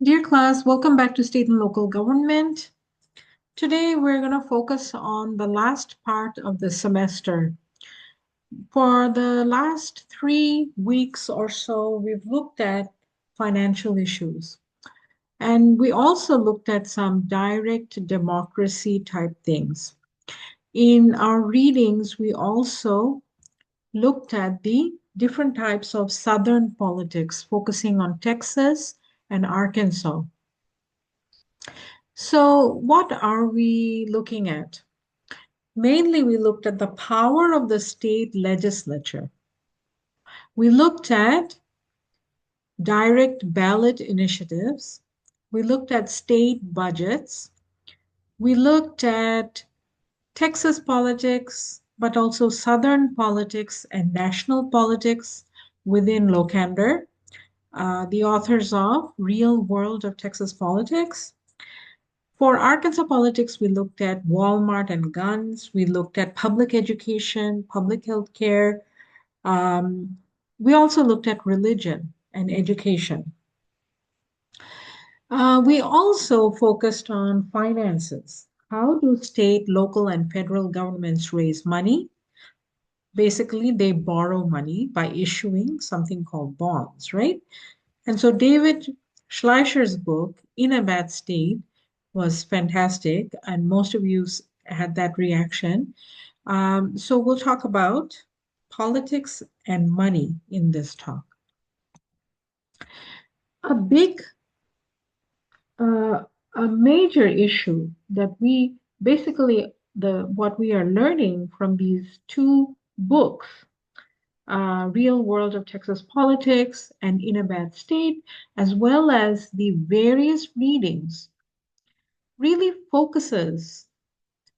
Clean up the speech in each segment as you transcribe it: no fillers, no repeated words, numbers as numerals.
Dear class, welcome back to State and Local Government. Today we're going to focus on the last part of the semester. For the last 3 weeks or so, we've looked at financial issues. And we also looked at some direct democracy type things. In our readings, we also looked at the different types of Southern politics, focusing on Texas and Arkansas. So, what are we looking at? Mainly, we looked at the power of the state legislature. We looked at direct ballot initiatives. We looked at state budgets. We looked at Texas politics, but also Southern politics and national politics within Locander, the authors of Real World of Texas Politics. For Arkansas politics, we looked at Walmart and guns. We looked at public education, public health care. Um, we also looked at religion and education. We also focused on finances. How do state, local, and federal governments raise money? Basically, they borrow money by issuing something called bonds, right? And so David Schleicher's book, In a Bad State, was fantastic, and most of you had that reaction. So we'll talk about politics and money in this talk. A big, uh, a major issue that we basically the what we are learning from these two books, Real World of Texas Politics and In a Bad State, as well as the various readings, really focuses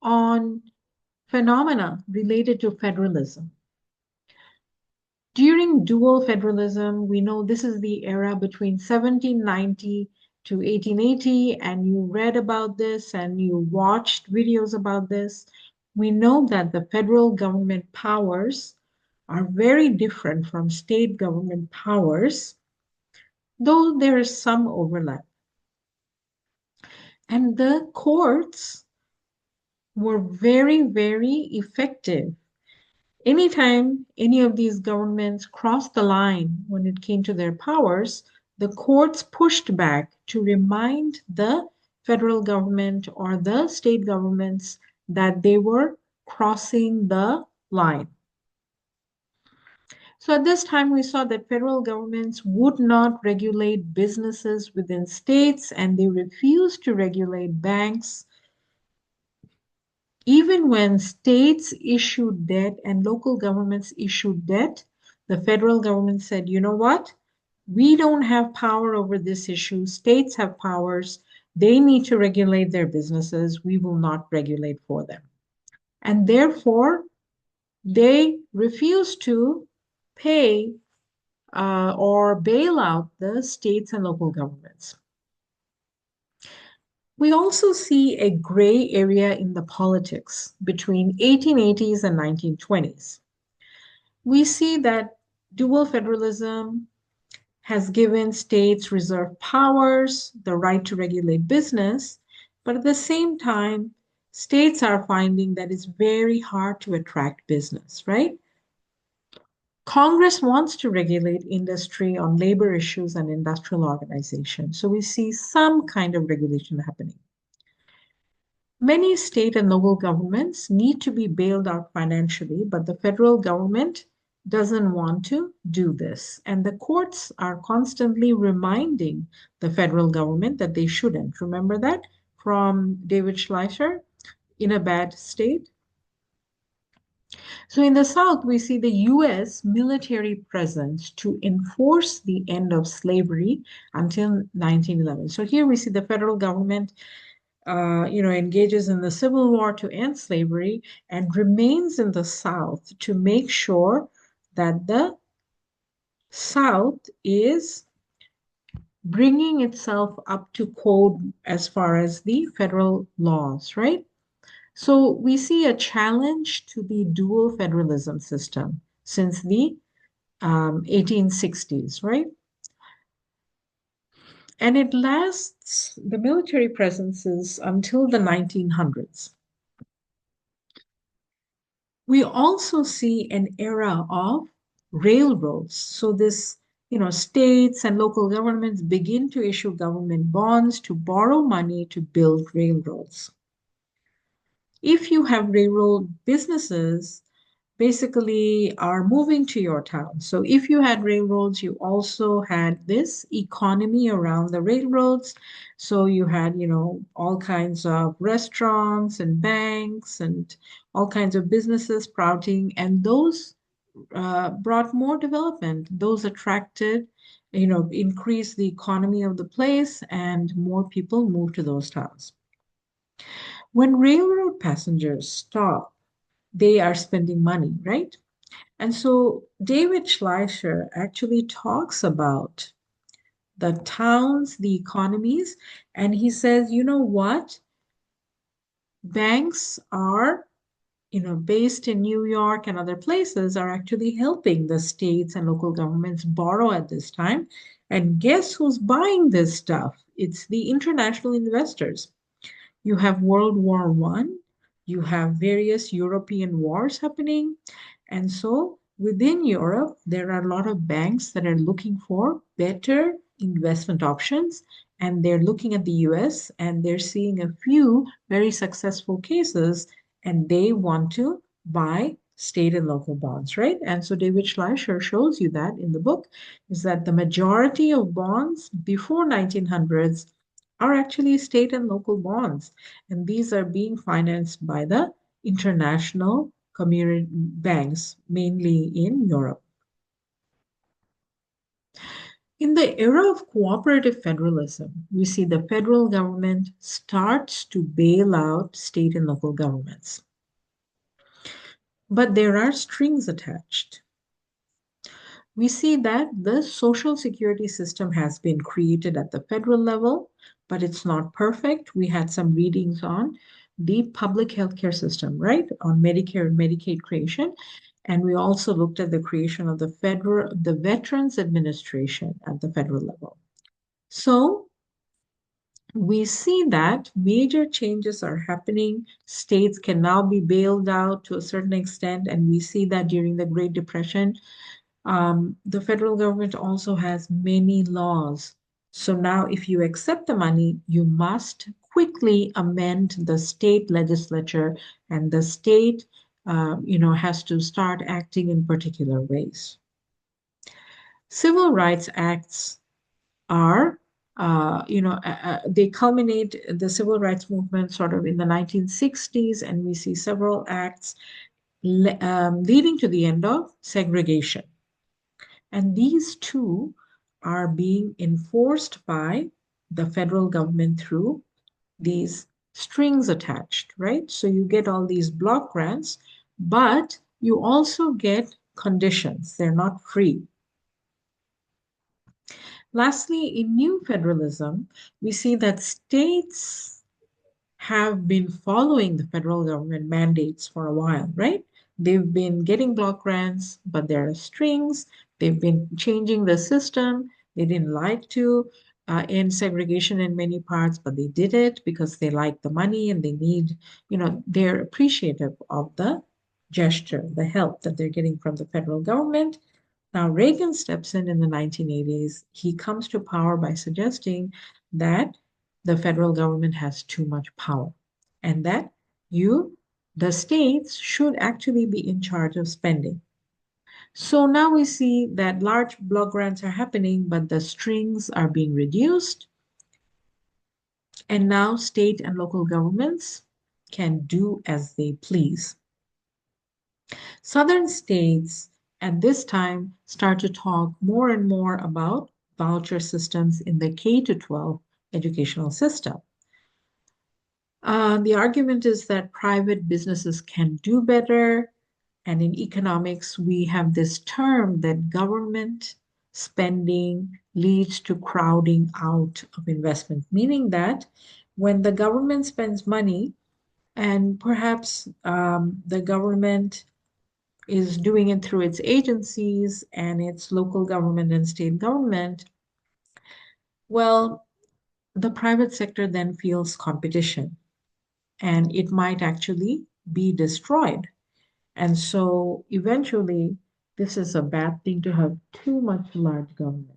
on phenomena related to federalism. During dual federalism, we know this is the era between 1790 to 1880, and you read about this and you watched videos about this. We know that the federal government powers are very different from state government powers, though there is some overlap. And the courts were very, very effective. Anytime any of these governments crossed the line when it came to their powers, the courts pushed back to remind the federal government or the state governments that they were crossing the line. So at this time, we saw that federal governments would not regulate businesses within states, and they refused to regulate banks. Even when states issued debt and local governments issued debt, the federal government said, you know what? We don't have power over this issue. States have powers. They need to regulate their businesses. We will not regulate for them. And therefore, they refuse to pay or bail out the states and local governments. We also see a gray area in the politics between 1880s and 1920s. We see that dual federalism has given states reserve powers, the right to regulate business, but at the same time, states are finding that it's very hard to attract business, right? Congress wants to regulate industry on labor issues and industrial organization. So we see some kind of regulation happening. Many state and local governments need to be bailed out financially, but the federal government doesn't want to do this. And the courts are constantly reminding the federal government that they shouldn't. Remember that from David Schleicher, In a Bad State? So in the South, we see the US military presence to enforce the end of slavery until 1911. So here we see the federal government engages in the Civil War to end slavery and remains in the South to make sure that the South is bringing itself up to code as far as the federal laws, right? So we see a challenge to the dual federalism system since the 1860s, right? And it lasts, the military presence is until the 1900s. We also see an era of railroads. So this, states and local governments begin to issue government bonds to borrow money to build railroads. If you have railroad businesses, basically are moving to your town. So if you had railroads, you also had this economy around the railroads. So you had, all kinds of restaurants and banks and all kinds of businesses sprouting, and those brought more development. Those attracted, increased the economy of the place, and more people moved to those towns. When railroad passengers stop, they are spending money, right? And so David Schleicher actually talks about the towns, the economies, and he says, you know what? Banks are, based in New York and other places, are actually helping the states and local governments borrow at this time. And guess who's buying this stuff? It's the international investors. You have World War One, you have various European wars happening. And so within Europe, there are a lot of banks that are looking for better investment options. And they're looking at the US and they're seeing a few very successful cases, and they want to buy state and local bonds, right? And so David Schleicher shows you that in the book, is that the majority of bonds before 1900s are actually state and local bonds. And these are being financed by the international community banks, mainly in Europe. In the era of cooperative federalism, we see the federal government starts to bail out state and local governments. But there are strings attached. We see that the social security system has been created at the federal level, but it's not perfect. We had some readings on the public healthcare system, right? On Medicare and Medicaid creation. And we also looked at the creation of the Veterans Administration at the federal level. So we see that major changes are happening. States can now be bailed out to a certain extent, and we see that during the Great Depression, the federal government also has many laws. So now, if you accept the money, you must quickly amend the state legislature, and the state, has to start acting in particular ways. Civil rights acts are, they culminate the civil rights movement sort of in the 1960s, and we see several acts leading to the end of segregation. And these two are being enforced by the federal government through these strings attached, right? So you get all these block grants, but you also get conditions. They're not free. Lastly, in new federalism, we see that states have been following the federal government mandates for a while, right? They've been getting block grants, but there are strings. They've been changing the system. They didn't like to end segregation in many parts, but they did it because they like the money and they need, they're appreciative of the gesture, the help that they're getting from the federal government. Now, Reagan steps in the 1980s. He comes to power by suggesting that the federal government has too much power and that the states, should actually be in charge of spending. So now we see that large block grants are happening, but the strings are being reduced. And now state and local governments can do as they please. Southern states at this time start to talk more and more about voucher systems in the K to 12 educational system. The argument is that private businesses can do better. And in economics, we have this term that government spending leads to crowding out of investment, meaning that when the government spends money, and perhaps the government is doing it through its agencies and its local government and state government, well, the private sector then feels competition and it might actually be destroyed. And so eventually, this is a bad thing to have too much large government.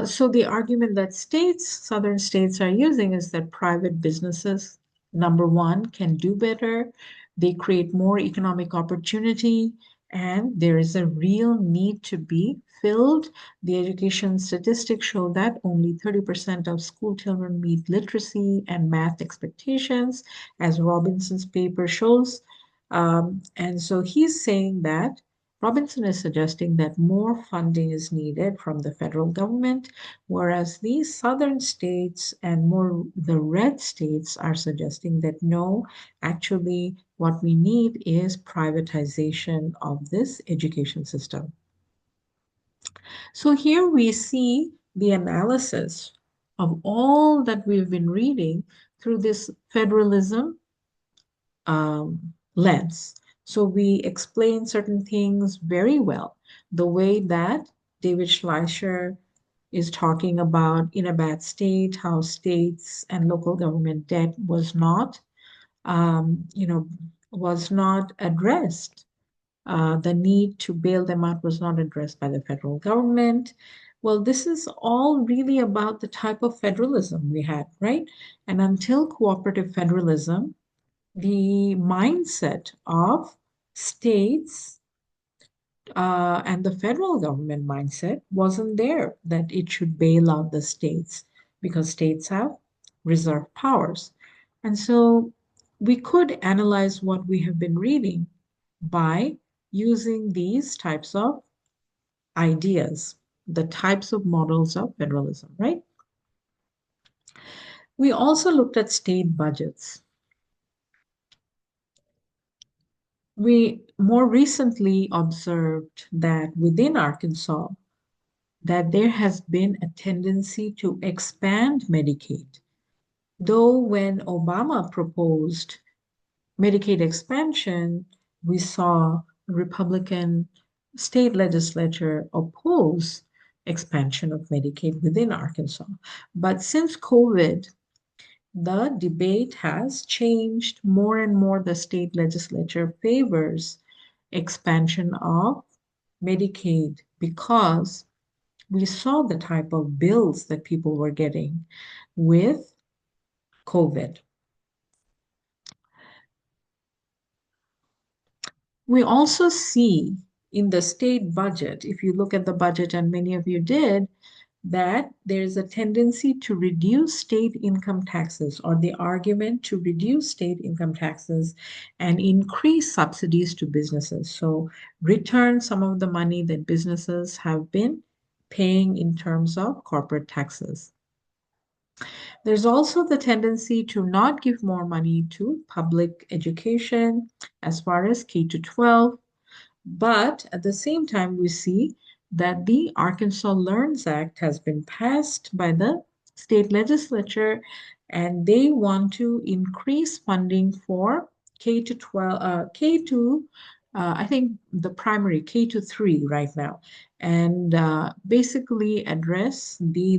So the argument that southern states are using is that private businesses, number one, can do better. They create more economic opportunity, and there is a real need to be filled. The education statistics show that only 30% of school children meet literacy and math expectations, as Robinson's paper shows. And so he's saying that Robinson is suggesting that more funding is needed from the federal government, whereas these southern states and more the red states are suggesting that no, actually, what we need is privatization of this education system. So here we see the analysis of all that we've been reading through this federalism lens. So we explain certain things very well. The way that David Schleicher is talking about in a bad state, how states and local government debt was not, was not addressed. The need to bail them out was not addressed by the federal government. Well, this is all really about the type of federalism we had, right? And until cooperative federalism, the mindset of states and the federal government mindset wasn't there that it should bail out the states because states have reserve powers. And so we could analyze what we have been reading by using these types of ideas, the types of models of federalism, right? We also looked at state budgets. We more recently observed that within Arkansas, that there has been a tendency to expand Medicaid. Though when Obama proposed Medicaid expansion, we saw Republican state legislature oppose expansion of Medicaid within Arkansas. But since COVID, the debate has changed. More and more the state legislature favors expansion of Medicaid because we saw the type of bills that people were getting with COVID. We also see in the state budget, if you look at the budget, and many of you did, that there's a tendency to reduce state income taxes or the argument to reduce state income taxes and increase subsidies to businesses. So return some of the money that businesses have been paying in terms of corporate taxes. There's also the tendency to not give more money to public education as far as K to 12, but at the same time, we see that the Arkansas Learns Act has been passed by the state legislature, and they want to increase funding for K to 12, K to, I think the primary K to 3 right now, and basically address the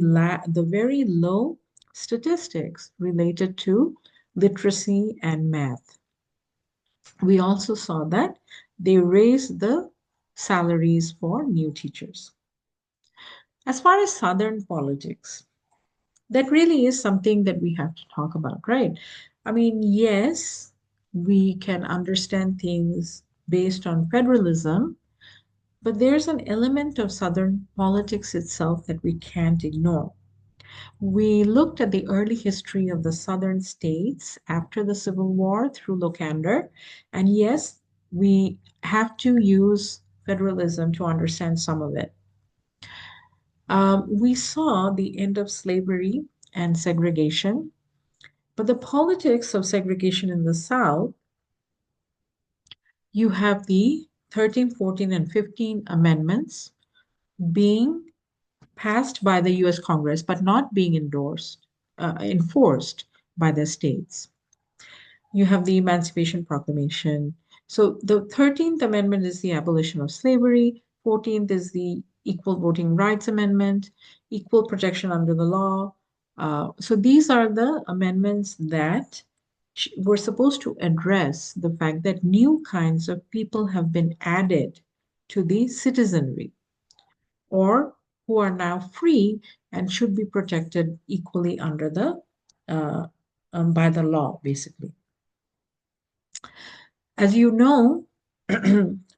very low statistics related to literacy and math. We also saw that they raised the salaries for new teachers. As far as Southern politics, that really is something that we have to talk about, right? I mean, yes, we can understand things based on federalism, but there's an element of Southern politics itself that we can't ignore. We looked at the early history of the Southern states after the Civil War through Locander. And yes, we have to use federalism to understand some of it. We saw the end of slavery and segregation, but the politics of segregation in the South, you have the 13, 14, and 15 amendments being passed by the US Congress, but not being enforced by the states. You have the Emancipation Proclamation. So the 13th Amendment is the abolition of slavery. 14th is the Equal Voting Rights Amendment, Equal Protection Under the Law. So these are the amendments that were supposed to address the fact that new kinds of people have been added to the citizenry, or who are now free and should be protected equally under the uh, by the law, basically. As you know,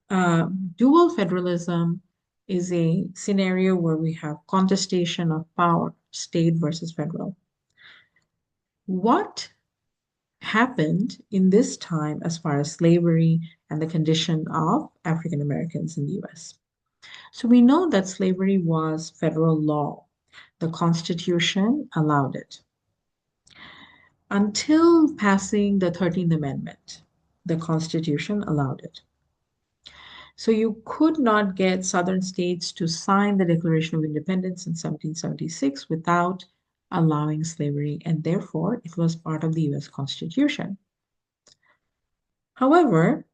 uh, dual federalism is a scenario where we have contestation of power, state versus federal. What happened in this time as far as slavery and the condition of African Americans in the US? So we know that slavery was federal law. The Constitution allowed it. Until passing the 13th Amendment, the Constitution allowed it. So you could not get Southern states to sign the Declaration of Independence in 1776 without allowing slavery, and therefore it was part of the US Constitution. However,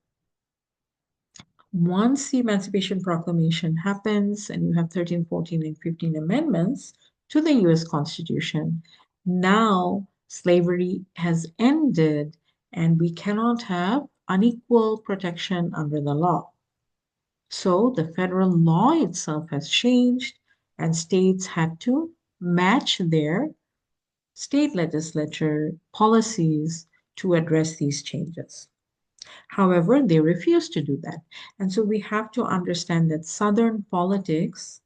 once the Emancipation Proclamation happens and you have 13, 14, and 15 amendments to the US Constitution, now slavery has ended and we cannot have unequal protection under the law. So the federal law itself has changed, and states had to match their state legislature policies to address these changes. However, they refused to do that. And so we have to understand that Southern politics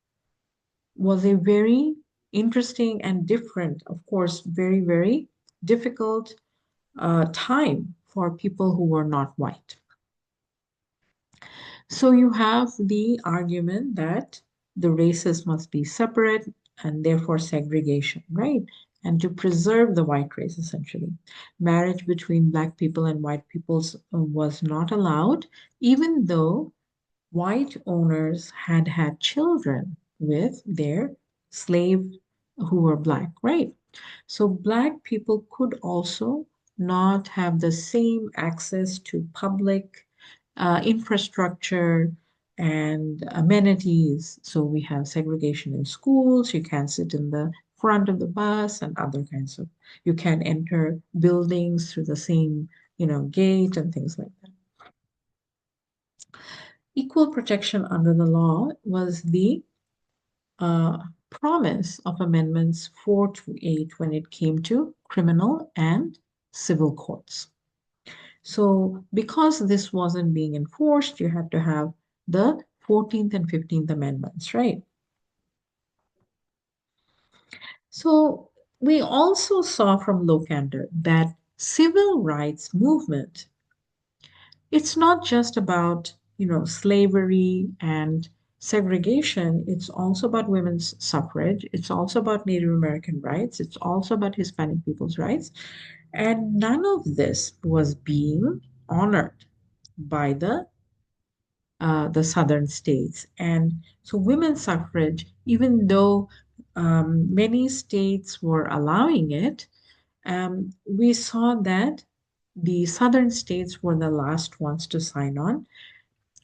was a very interesting and different, of course, very, very difficult time for people who were not white. So you have the argument that the races must be separate and therefore segregation, right? And to preserve the white race, essentially. Marriage between Black people and white peoples was not allowed, even though white owners had had children with their slave who were Black, right? So Black people could also not have the same access to public infrastructure and amenities. So we have segregation in schools. You can't sit in the front of the bus and other kinds of, you can't enter buildings through the same, gate and things like that. Equal protection under the law was the promise of Amendments 4 to 8 when it came to criminal and civil courts. So because this wasn't being enforced, you had to have the 14th and 15th Amendments, right? So we also saw from Lokander that civil rights movement, it's not just about, slavery and segregation. It's also about women's suffrage. It's also about Native American rights. It's also about Hispanic people's rights. And none of this was being honored by the southern states. And so women's suffrage, even though many states were allowing it, we saw that the southern states were the last ones to sign on.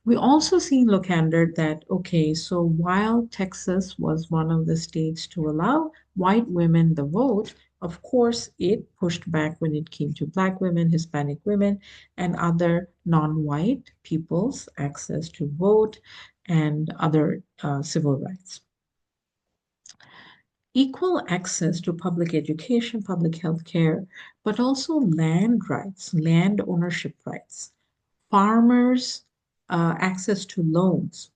We also see in Lokander that, okay, so while Texas was one of the states to allow white women the vote, of course, it pushed back when it came to Black women, Hispanic women, and other non-white people's access to vote and other civil rights. Equal access to public education, public health care, but also land rights, land ownership rights, farmers' access to loans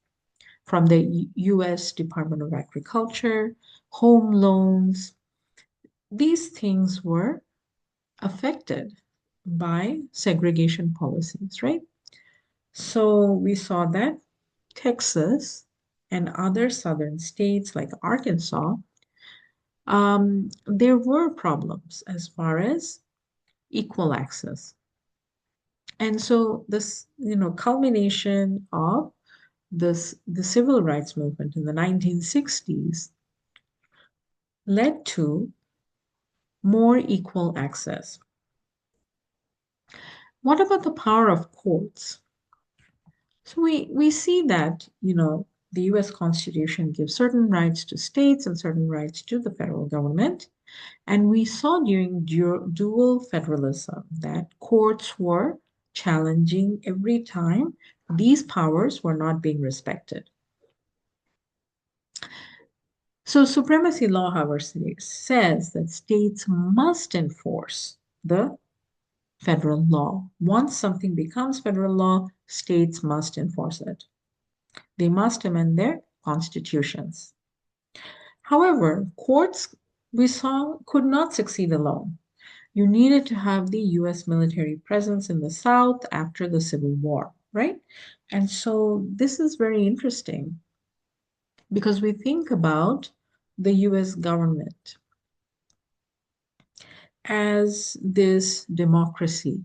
from the US Department of Agriculture, home loans. These things were affected by segregation policies, right? So we saw that Texas and other southern states like Arkansas, there were problems as far as equal access. And so this, culmination of the civil rights movement in the 1960s led to more equal access. What about the power of courts? So we see that, the US Constitution gives certain rights to states and certain rights to the federal government. And we saw during dual federalism that courts were challenging every time these powers were not being respected. So supremacy law, however, says that states must enforce the federal law. Once something becomes federal law, states must enforce it. They must amend their constitutions. However, courts, we saw, could not succeed alone. You needed to have the US military presence in the South after the Civil War, right? And so this is very interesting because we think about the US government as this democracy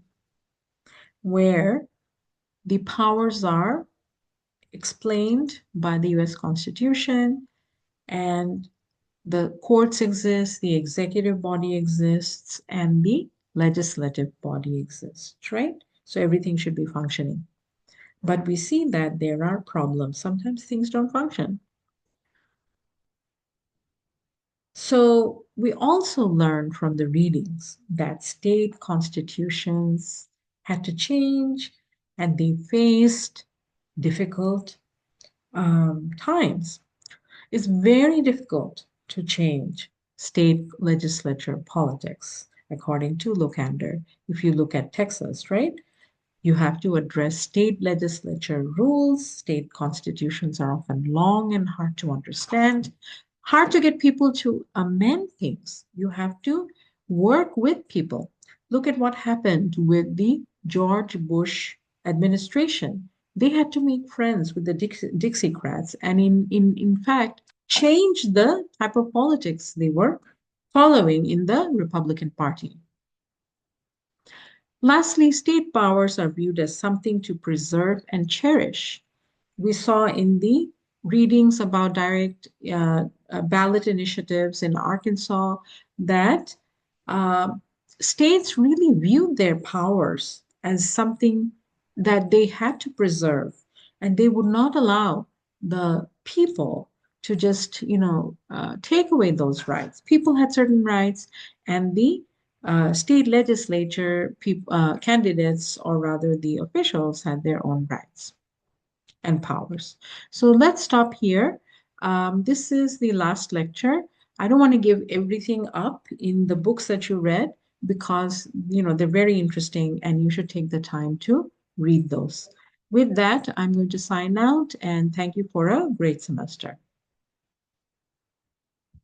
where the powers are explained by the US Constitution and the courts exist, the executive body exists, and the legislative body exists, right? So everything should be functioning. But we see that there are problems. Sometimes things don't function. So we also learn from the readings that state constitutions had to change and they faced difficult times. It's very difficult to change state legislature politics, according to Lokander. If you look at Texas, right? You have to address state legislature rules. State constitutions are often long and hard to understand, hard to get people to amend things. You have to work with people. Look at what happened with the George Bush administration. They had to make friends with the Dixiecrats and, in fact, change the type of politics they were following in the Republican Party. Lastly, state powers are viewed as something to preserve and cherish. We saw in the readings about direct ballot initiatives in Arkansas that uh, states really viewed their powers as something that they had to preserve, and they would not allow the people to just, take away those rights. People had certain rights, and the state legislature candidates, or rather the officials, had their own rights and powers. So let's stop here. This is the last lecture. I don't want to give everything up in the books that you read because, they're very interesting and you should take the time to read those. With that, I'm going to sign out and thank you for a great semester.